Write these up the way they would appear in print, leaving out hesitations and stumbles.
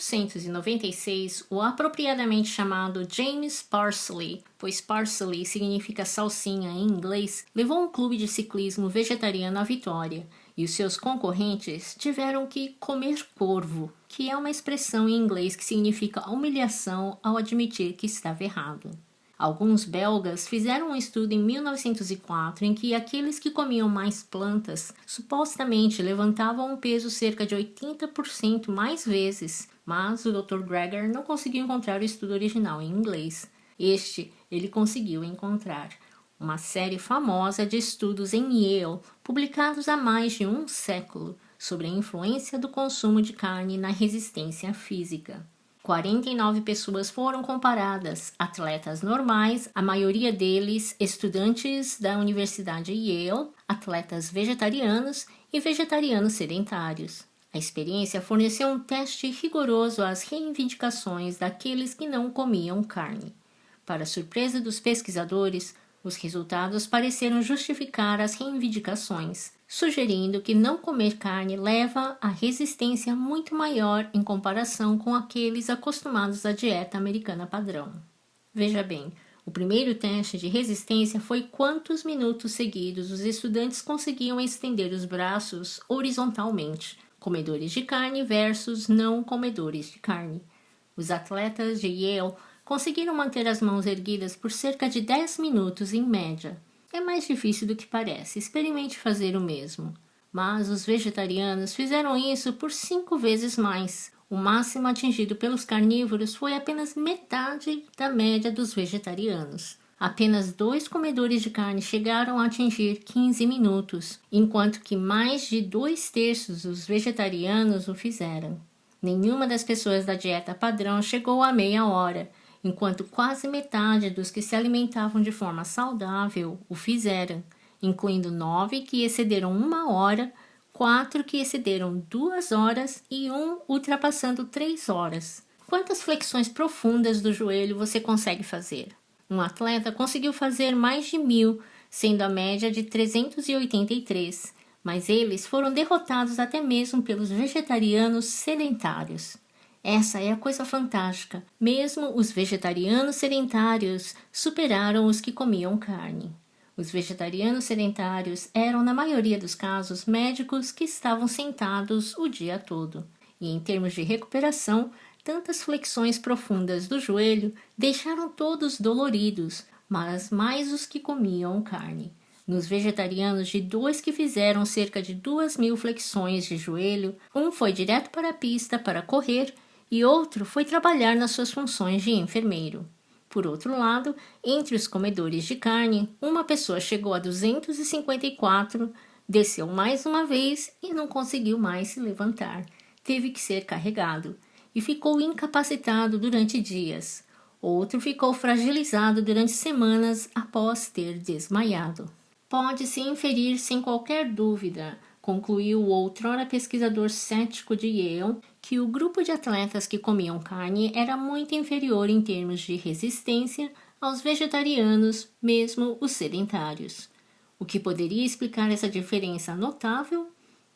1896, o apropriadamente chamado James Parsley, pois parsley significa salsinha em inglês, levou um clube de ciclismo vegetariano à vitória, e os seus concorrentes tiveram que comer corvo, que é uma expressão em inglês que significa humilhação ao admitir que estava errado. Alguns belgas fizeram um estudo em 1904 em que aqueles que comiam mais plantas supostamente levantavam um peso cerca de 80% mais vezes, mas o Dr. Greger não conseguiu encontrar o estudo original em inglês. Ele conseguiu encontrar uma série famosa de estudos em Yale, publicados há mais de um século, sobre a influência do consumo de carne na resistência física. 49 pessoas foram comparadas, atletas normais, a maioria deles estudantes da Universidade Yale, atletas vegetarianos e vegetarianos sedentários. A experiência forneceu um teste rigoroso às reivindicações daqueles que não comiam carne. Para surpresa dos pesquisadores, os resultados pareceram justificar as reivindicações, sugerindo que não comer carne leva a resistência muito maior em comparação com aqueles acostumados à dieta americana padrão. Veja bem, o primeiro teste de resistência foi quantos minutos seguidos os estudantes conseguiam estender os braços horizontalmente, comedores de carne versus não comedores de carne. Os atletas de Yale conseguiram manter as mãos erguidas por cerca de 10 minutos em média. É mais difícil do que parece, experimente fazer o mesmo. Mas os vegetarianos fizeram isso por 5 vezes mais. O máximo atingido pelos carnívoros foi apenas metade da média dos vegetarianos. Apenas 2 comedores de carne chegaram a atingir 15 minutos, enquanto que mais de 2/3 dos vegetarianos o fizeram. Nenhuma das pessoas da dieta padrão chegou a meia hora, enquanto quase metade dos que se alimentavam de forma saudável o fizeram, incluindo 9 que excederam 1 hora, 4 que excederam 2 horas e 1 ultrapassando 3 horas. Quantas flexões profundas do joelho você consegue fazer? Um atleta conseguiu fazer mais de 1.000, sendo a média de 383, mas eles foram derrotados até mesmo pelos vegetarianos sedentários. Essa é a coisa fantástica. Mesmo os vegetarianos sedentários superaram os que comiam carne. Os vegetarianos sedentários eram, na maioria dos casos, médicos que estavam sentados o dia todo. E em termos de recuperação, tantas flexões profundas do joelho deixaram todos doloridos, mas mais os que comiam carne. Nos vegetarianos, de 2 que fizeram cerca de 2.000 flexões de joelho, um foi direto para a pista para correr e outro foi trabalhar nas suas funções de enfermeiro. Por outro lado, entre os comedores de carne, uma pessoa chegou a 254, desceu mais uma vez e não conseguiu mais se levantar. Teve que ser carregado e ficou incapacitado durante dias. Outro ficou fragilizado durante semanas após ter desmaiado. Pode-se inferir sem qualquer dúvida, concluiu o outrora pesquisador cético de Yale, que o grupo de atletas que comiam carne era muito inferior em termos de resistência aos vegetarianos, mesmo os sedentários. O que poderia explicar essa diferença notável?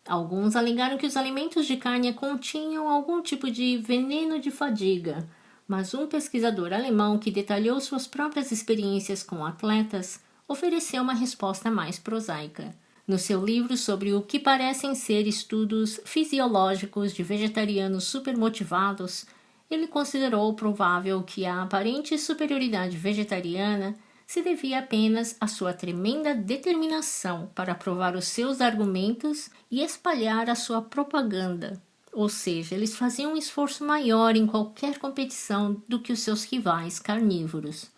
Alguns alegaram que os alimentos de carne continham algum tipo de veneno de fadiga, mas um pesquisador alemão que detalhou suas próprias experiências com atletas ofereceu uma resposta mais prosaica. No seu livro sobre o que parecem ser estudos fisiológicos de vegetarianos supermotivados, ele considerou provável que a aparente superioridade vegetariana se devia apenas à sua tremenda determinação para provar os seus argumentos e espalhar a sua propaganda. Ou seja, eles faziam um esforço maior em qualquer competição do que os seus rivais carnívoros.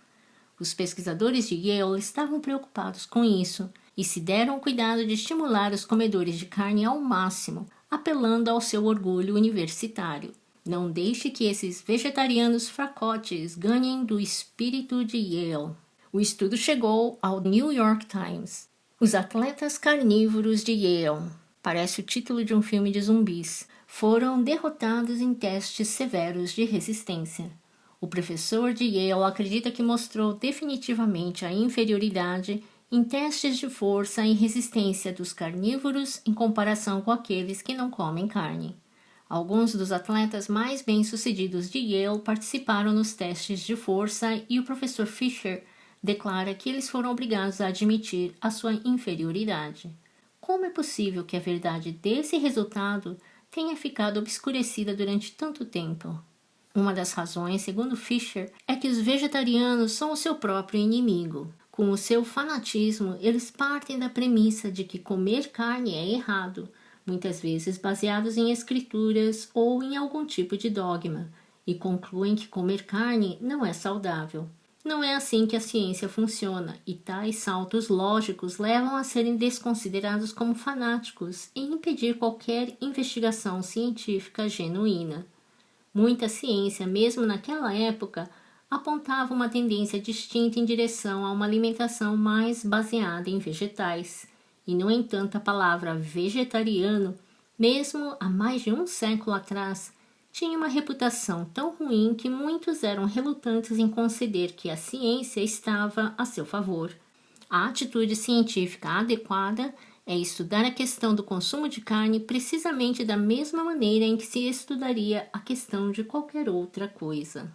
Os pesquisadores de Yale estavam preocupados com isso e se deram o cuidado de estimular os comedores de carne ao máximo, apelando ao seu orgulho universitário. Não deixe que esses vegetarianos fracotes ganhem do espírito de Yale. O estudo chegou ao New York Times. Os atletas carnívoros de Yale, parece o título de um filme de zumbis, foram derrotados em testes severos de resistência. O professor de Yale acredita que mostrou definitivamente a inferioridade em testes de força e resistência dos carnívoros em comparação com aqueles que não comem carne. Alguns dos atletas mais bem-sucedidos de Yale participaram nos testes de força e o professor Fisher declara que eles foram obrigados a admitir a sua inferioridade. Como é possível que a verdade desse resultado tenha ficado obscurecida durante tanto tempo? Uma das razões, segundo Fisher, é que os vegetarianos são o seu próprio inimigo. Com o seu fanatismo, eles partem da premissa de que comer carne é errado, muitas vezes baseados em escrituras ou em algum tipo de dogma, e concluem que comer carne não é saudável. Não é assim que a ciência funciona, e tais saltos lógicos levam a serem desconsiderados como fanáticos e impedir qualquer investigação científica genuína. Muita ciência, mesmo naquela época, apontava uma tendência distinta em direção a uma alimentação mais baseada em vegetais. E, no entanto, a palavra vegetariano, mesmo há mais de um século atrás, tinha uma reputação tão ruim que muitos eram relutantes em conceder que a ciência estava a seu favor. A atitude científica adequada é estudar a questão do consumo de carne precisamente da mesma maneira em que se estudaria a questão de qualquer outra coisa.